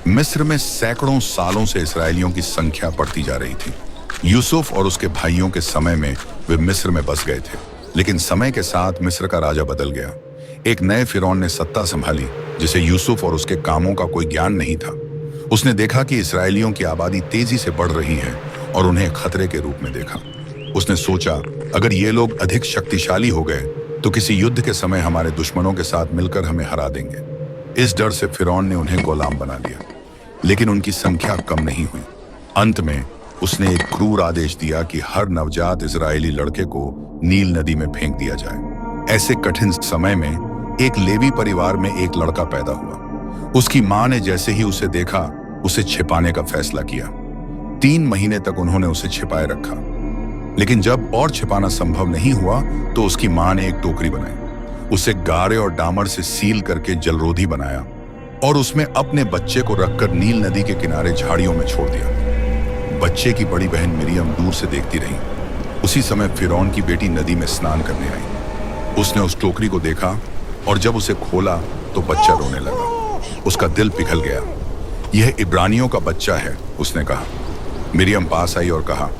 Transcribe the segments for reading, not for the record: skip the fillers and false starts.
मिस्र में सैकड़ों सालों से इसराइलियों की संख्या बढ़ती जा रही थी। यूसुफ और उसके भाइयों के समय में वे मिस्र में बस गए थे, लेकिन समय के साथ मिस्र का राजा बदल गया। एक नए फिरौन ने सत्ता संभाली, जिसे यूसुफ और उसके कामों का कोई ज्ञान नहीं था। उसने देखा कि इसराइलियों की आबादी तेजी से बढ़ रही है और उन्हें खतरे के रूप में देखा। उसने सोचा, अगर ये लोग अधिक शक्तिशाली हो गए तो किसी युद्ध के समय हमारे दुश्मनों के साथ मिलकर हमें हरा देंगे। इस डर से फिरौन ने उन्हें गुलाम बना लिया, लेकिन उनकी संख्या कम नहीं हुई। अंत में उसने एक क्रूर आदेश दिया कि हर नवजात इजरायली लड़के को नील नदी में फेंक दिया जाए। ऐसे कठिन समय में एक लेवी परिवार में एक लड़का पैदा हुआ। उसकी मां ने जैसे ही उसे देखा, उसे छिपाने का फैसला किया। 3 महीने तक उन्होंने उसे छिपाए रखा, लेकिन जब और छिपाना संभव नहीं हुआ तो उसकी मां ने एक टोकरी बनाई। उसे गारे और डामर से सील करके जलरोधी बनाया और उसमें अपने बच्चे को रखकर नील नदी के किनारे झाड़ियों में छोड़ दिया। बच्चे की बड़ी बहन मिरियम दूर से देखती रही। उसी समय फिरौन की बेटी नदी में स्नान करने आई। उसने उस टोकरी को देखा और जब उसे खोला तो बच्चा रोने लगा। उसका दिल पिघल गया। यह इब्रानियों का बच्चा है, उसने कहा। मिरियम पास आई और कहा,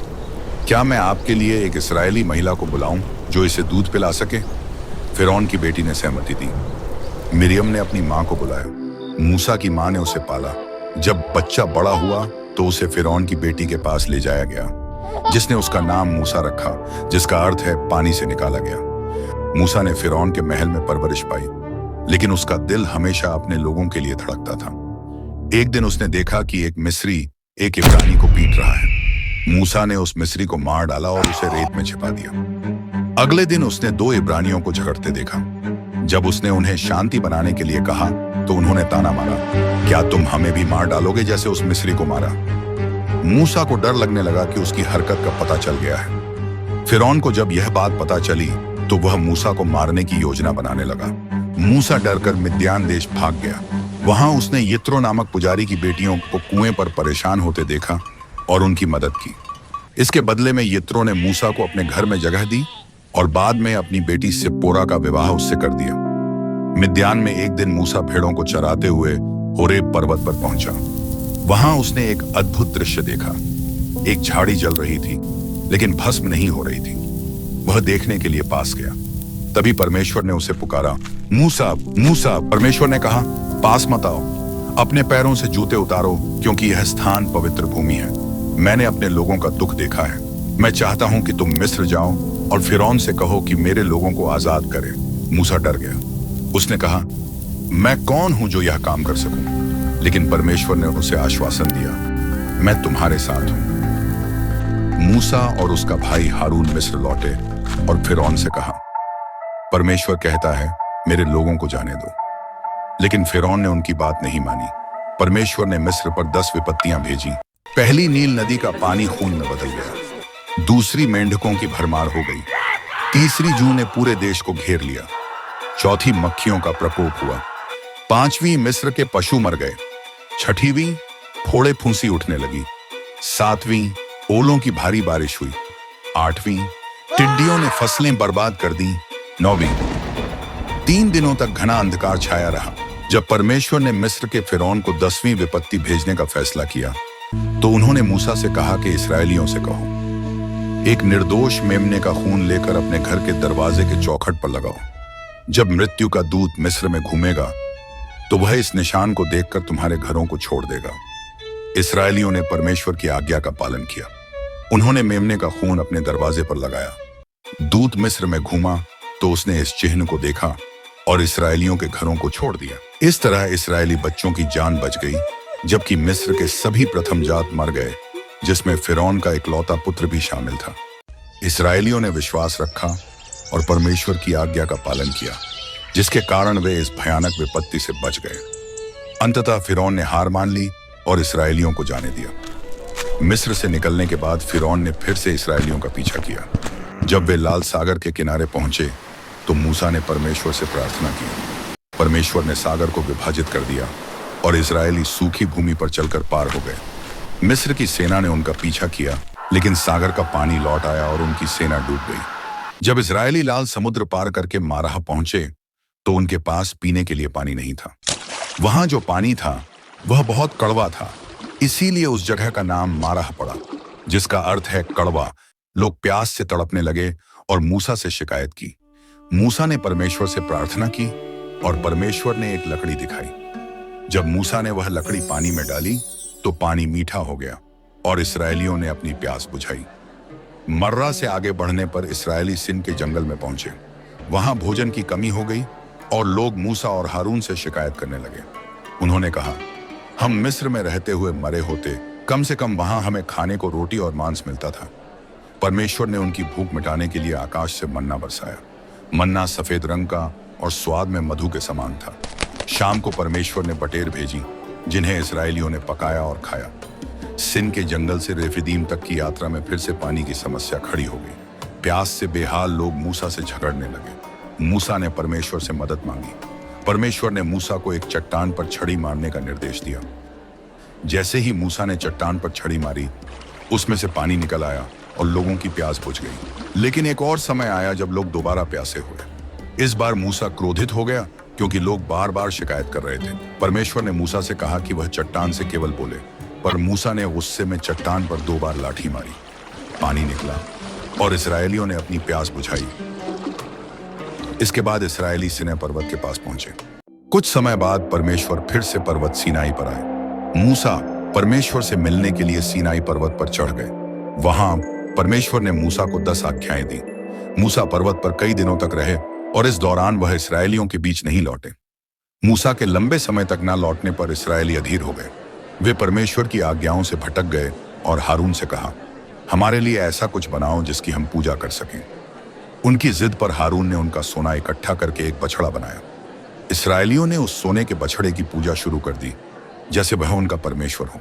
क्या मैं आपके लिए एक इस्राएली महिला को बुलाऊं जो इसे दूध पिला सके? फिरौन की बेटी ने सहमति दी। मिरियम ने अपनी मां को बुलाया। मूसा की मां ने उसे पाला। जब बच्चा बड़ा हुआ तो उसे फिरौन की बेटी के पास ले जाया गया, जिसने उसका नाम मूसा रखा, जिसका अर्थ है पानी से निकाला गया। मूसा ने फिरौन के महल में परवरिश पाई, लेकिन उसका दिल हमेशा अपने लोगों के लिए धड़कता था। एक दिन उसने देखा कि एक मिस्री एक इब्रानी को पीट रहा है। मूसा ने उस मिस्री को मार डाला और उसे रेत में छिपा दिया। अगले दिन उसने 2 इब्रानियों को झगड़ते देखा। जब उसने उन्हें शांति बनाने के लिए कहा तो उन्होंने ताना मारा, क्या तुम हमें भी मार डालोगे जैसे उस मिस्री को मारा? मूसा को डर लगने लगा कि उसकी हरकत का पता चल गया है। फिरौन को जब यह बात पता चली तो वह मूसा को मारने की योजना बनाने लगा। मूसा डरकर मिद्यान देश भाग गया। वहां उसने यित्रो नामक पुजारी की बेटियों को कुएं पर परेशान होते देखा और उनकी मदद की। इसके बदले में यित्रो ने मूसा को अपने घर में जगह दी और बाद में अपनी बेटी सिप्पोरा का विवाह उससे कर दिया। मिद्यान में एक दिन मूसा भेड़ों को चराते हुए होरेब पर्वत पर पहुंचा। वहां उसने एक अद्भुत दृश्य देखा। एक झाड़ी जल रही थी, लेकिन भस्म नहीं हो रही थी। वह देखने के लिए पास गया। तभी परमेश्वर ने उसे पुकारा, मूसा, मूसा। परमेश्वर ने कहा, पास मत आओ, अपने पैरों से जूते उतारो, क्योंकि यह स्थान पवित्र भूमि है। मैंने अपने लोगों का दुख देखा है। मैं चाहता हूं कि तुम मिस्र जाओ और फिरौन से कहो कि मेरे लोगों को आजाद करे। मूसा डर गया। उसने कहा, मैं कौन हूं जो यह काम कर सकूं? लेकिन परमेश्वर ने उसे आश्वासन दिया, मैं तुम्हारे साथ हूं। मूसा और उसका भाई हारून मिस्र लौटे और फिरौन से कहा, परमेश्वर कहता है, मेरे लोगों को जाने दो। लेकिन फिरौन ने उनकी बात नहीं मानी। परमेश्वर ने मिस्र पर 10 विपत्तियां भेजी। पहली, नील नदी का पानी खून में बदल गया। दूसरी, मेंढकों की भरमार हो गई। तीसरी, जूं ने पूरे देश को घेर लिया। चौथी, मक्खियों का प्रकोप हुआ। 5वीं, मिस्र के पशु मर गए। 6वीं, फोड़े फूंसी उठने लगी। 7वीं, ओलों की भारी बारिश हुई। 8वीं, टिड्डियों ने फसलें बर्बाद कर दी। 9वीं, 3 दिनों तक घना अंधकार छाया रहा। जब परमेश्वर ने मिस्र के फिरौन को 10वीं विपत्ति भेजने का फैसला किया तो उन्होंने मूसा से कहा कि इस्राएलियों से कहो, एक निर्दोष मेमने का खून लेकर अपने घर के दरवाजे के चौखट पर लगाओ। जब मृत्यु का दूत मिस्र में घूमेगा तो वह इस निशान को देखकर तुम्हारे घरों को छोड़ देगा। इस्राएलियों ने परमेश्वर की आज्ञा का पालन किया। उन्होंने मेमने का खून अपने दरवाजे पर लगाया। दूत मिस्र में घूमा तो उसने इस चिन्ह को देखा और इस्राएलियों के घरों को छोड़ दिया। इस तरह इस्राएली बच्चों की जान बच गई, जबकि मिस्र के सभी प्रथम जात मर गए, जिसमें फिरौन का इकलौता पुत्र भी शामिल था। इस्राएलियों ने विश्वास रखा और परमेश्वर की आज्ञा का पालन किया, जिसके कारण वे इस भयानक विपत्ति से बच गए। अंततः फिरौन ने हार मान ली और इस्राएलियों को जाने दिया। मिस्र से निकलने के बाद फिरौन ने फिर से इस्राएलियों का पीछा किया। जब वे लाल सागर के किनारे पहुंचे तो मूसा ने परमेश्वर से प्रार्थना की। परमेश्वर ने सागर को विभाजित कर दिया और इस्राएली सूखी भूमि पर चलकर पार हो गए। मिस्र की सेना ने उनका पीछा किया, लेकिन सागर का पानी लौट आया और उनकी सेना डूब गई। जब इस्राएली लाल समुद्र पार करके माराह पहुंचे तो उनके पास पीने के लिए पानी नहीं था। वहां जो पानी था वह बहुत कड़वा था, इसीलिए उस जगह का नाम माराह पड़ा, जिसका अर्थ है कड़वा। लोग प्यास से तड़पने लगे और मूसा से शिकायत की। मूसा ने परमेश्वर से प्रार्थना की और परमेश्वर ने एक लकड़ी दिखाई। जब मूसा ने वह लकड़ी पानी में डाली तो पानी मीठा हो गया और इसराइलियों ने अपनी प्यास बुझाई। मर्रा से आगे बढ़ने पर इसराइली सिन के जंगल में पहुंचे। वहां भोजन की कमी हो गई और लोग मूसा और हारून से शिकायत करने लगे। उन्होंने कहा, हम मिस्र में रहते हुए मरे होते, कम से कम वहां हमें खाने को रोटी और मांस मिलता था। परमेश्वर ने उनकी भूख मिटाने के लिए आकाश से मन्ना बरसाया। मन्ना सफेद रंग का और स्वाद में मधु के समान था। शाम को परमेश्वर ने बटेर भेजी, जिन्हें इसराइलियों ने पकाया और खाया। सिन के जंगल से रेफिदीम तक की यात्रा में फिर से पानी की समस्या खड़ी हो गई। प्यास से बेहाल लोग मूसा से झगड़ने लगे। मूसा ने परमेश्वर से मदद मांगी। परमेश्वर ने मूसा को एक चट्टान पर छड़ी मारने का निर्देश दिया। जैसे ही मूसा ने चट्टान पर छड़ी मारी, उसमें से पानी निकल आया और लोगों की प्यास बुझ गई। लेकिन एक और समय आया जब लोग दोबारा प्यासे हुए। इस बार मूसा क्रोधित हो गया क्योंकि लोग बार बार शिकायत कर रहे थे। परमेश्वर ने मूसा से कहा कि वह चट्टान से केवल बोले, पर मूसा ने गुस्से में चट्टान पर 2 बार लाठी मारी। पानी निकला और इसराइलियों ने अपनी प्यास बुझाई। इसके बाद इसराइली सिनै पर्वत के पास पहुंचे। कुछ समय बाद परमेश्वर फिर से पर्वत सीनाई पर आए। मूसा परमेश्वर से मिलने के लिए सीनाई पर्वत पर चढ़ गए। वहां परमेश्वर ने मूसा को 10 आज्ञाएं दी। मूसा पर्वत पर कई दिनों तक रहे और इस दौरान वह इसराइलियों के बीच नहीं लौटे। मूसा के लंबे समय तक न लौटने पर इसराइली अधीर हो गए। वे परमेश्वर की आज्ञाओं से भटक गए और हारून से कहा, हमारे लिए ऐसा कुछ बनाओ जिसकी हम पूजा कर सकें। उनकी जिद पर हारून ने उनका सोना इकट्ठा करके एक बछड़ा बनाया। इसराइलियों ने उस सोने के बछड़े की पूजा शुरू कर दी, जैसे वह उनका परमेश्वर हो।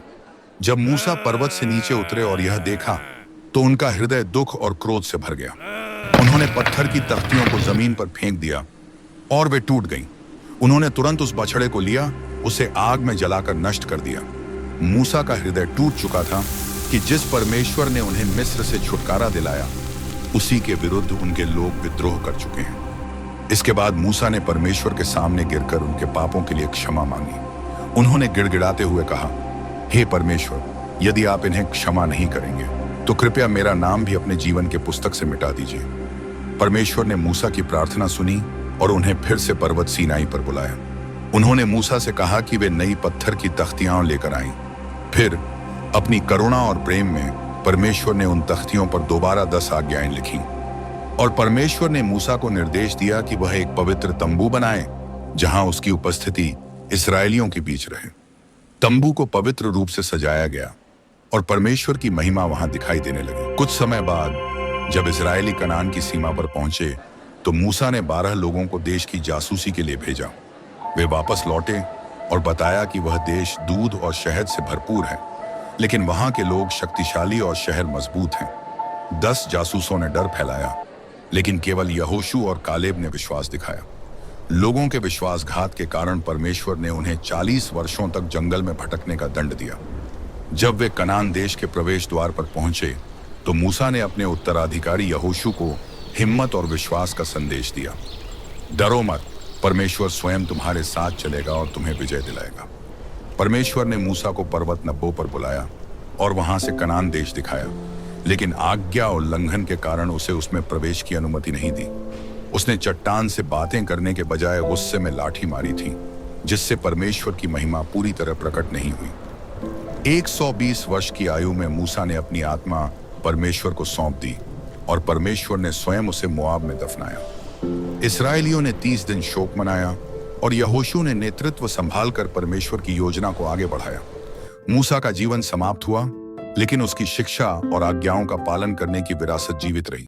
जब मूसा पर्वत से नीचे उतरे और यह देखा तो उनका हृदय दुख और क्रोध से भर गया। उन्होंने पत्थर की तख्तियों को जमीन पर फेंक दिया और वे टूट गईं। उन्होंने तुरंत उस बछड़े को लिया, उसे आग में जलाकर नष्ट कर दिया। मूसा का हृदय टूट चुका था कि जिस परमेश्वर ने उन्हें मिस्र से छुटकारा दिलाया, उसी के विरुद्ध उनके लोग विद्रोह कर चुके हैं। इसके बाद मूसा ने परमेश्वर के सामने गिरकर उनके पापों के लिए क्षमा मांगी। उन्होंने गिड़गिड़ाते हुए कहा, हे परमेश्वर, यदि आप इन्हें क्षमा नहीं करेंगे तो कृपया मेरा नाम भी अपने जीवन के पुस्तक से मिटा दीजिए। परमेश्वर ने मूसा की प्रार्थना सुनी और उन्हें फिर से पर्वत सीनाई पर बुलाया। उन्होंने मूसा से कहा कि वे नई पत्थर की तख्तियां लेकर आएं। फिर अपनी करुणा और प्रेम में परमेश्वर ने उन तख्तियों पर दोबारा 10 आज्ञाएं लिखी और परमेश्वर ने मूसा को निर्देश दिया कि वह एक पवित्र तंबू बनाए, जहां उसकी उपस्थिति इसराइलियों के बीच रहे। तंबू को पवित्र रूप से सजाया गया और परमेश्वर की महिमा वहां दिखाई देने लगी। कुछ समय बाद जब इजरायली कनान की सीमा पर पहुंचे तो मूसा ने 12 लोगों को देश की जासूसी के लिए भेजा। वे वापस लौटे और बताया कि वह देश दूध और शहद से भरपूर है, लेकिन वहां के लोग शक्तिशाली और शहर मजबूत हैं। 10 जासूसों ने डर फैलाया, लेकिन केवल यहोशू और कालेब ने विश्वास दिखाया। लोगों के विश्वासघात के कारण परमेश्वर ने उन्हें 40 वर्षों तक जंगल में भटकने का दंड दिया। जब वे कनान देश के प्रवेश द्वार पर पहुंचे तो मूसा ने अपने उत्तराधिकारी यहोशू को हिम्मत और विश्वास का संदेश दिया। डरो मत, परमेश्वर स्वयं तुम्हारे साथ चलेगा और तुम्हें विजय दिलाएगा। परमेश्वर ने मूसा को पर्वत नब्बो पर बुलाया और वहां से कनान देश दिखाया, लेकिन आज्ञा उल्लंघन के कारण उसे उसमें प्रवेश की अनुमति नहीं दी। उसने चट्टान से बातें करने के बजाय गुस्से में लाठी मारी थी, जिससे परमेश्वर की महिमा पूरी तरह प्रकट नहीं हुई। 120 वर्ष की आयु में मूसा ने अपनी आत्मा परमेश्वर को सौंप दी और परमेश्वर ने स्वयं उसे मोआब में दफनाया। इसराइलियों ने 30 दिन शोक मनाया और यहोशू ने नेतृत्व संभालकर परमेश्वर की योजना को आगे बढ़ाया। मूसा का जीवन समाप्त हुआ, लेकिन उसकी शिक्षा और आज्ञाओं का पालन करने की विरासत जीवित रही।